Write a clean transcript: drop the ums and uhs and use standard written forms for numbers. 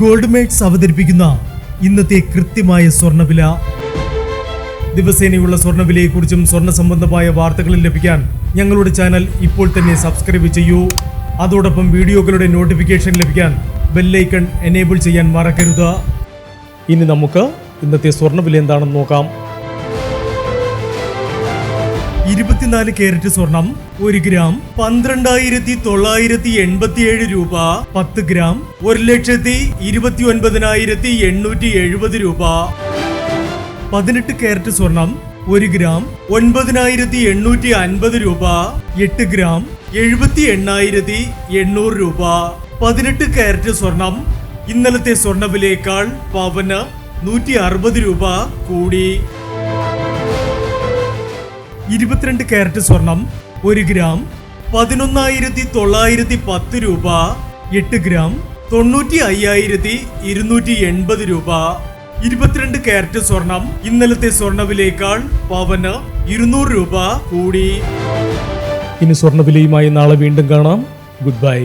Gold makes അവതരിപ്പിക്കുന്ന ഇന്നത്തെ കൃത്യമായ സ്വർണ്ണവില. ദിവസേനയുള്ള സ്വർണ്ണവിലയെക്കുറിച്ചും സ്വർണ്ണ സംബന്ധമായ വാർത്തകളും ലഭിക്കാൻ ഞങ്ങളുടെ ചാനൽ ഇപ്പോൾ തന്നെ സബ്സ്ക്രൈബ് ചെയ്യൂ. അതോടൊപ്പം വീഡിയോകളുടെ നോട്ടിഫിക്കേഷൻ ലഭിക്കാൻ ബെല്ലൈക്കൺ എനേബിൾ ചെയ്യാൻ മറക്കരുത്. ഇനി നമുക്ക് ഇന്നത്തെ സ്വർണ്ണവില എന്താണെന്ന് നോക്കാം. 24 കാരറ്റ് സ്വർണം 1 ഗ്രാം 12,987 രൂപ. 10 ഗ്രാം 1,29,870 രൂപ. 18 കാരറ്റ് സ്വർണം 1 ഗ്രാം 9,850 രൂപ. 8 ഗ്രാം 78,800 രൂപ. 18 കാരറ്റ് സ്വർണം ഇന്നലത്തെ സ്വർണ്ണവിലയേക്കാൾ പവന് 160 രൂപ കൂടി. 22 കാരറ്റ് സ്വർണം 1 ഗ്രാം 11,910 രൂപ. 8 ഗ്രാം 95,280 രൂപ. 22 കാരറ്റ് സ്വർണം ഇന്നലത്തെ സ്വർണ്ണവിലയേക്കാൾ പവന് 200 രൂപ കൂടി. ഇനി സ്വർണ്ണവിലയുമായി നാളെ വീണ്ടും കാണാം. Good bye.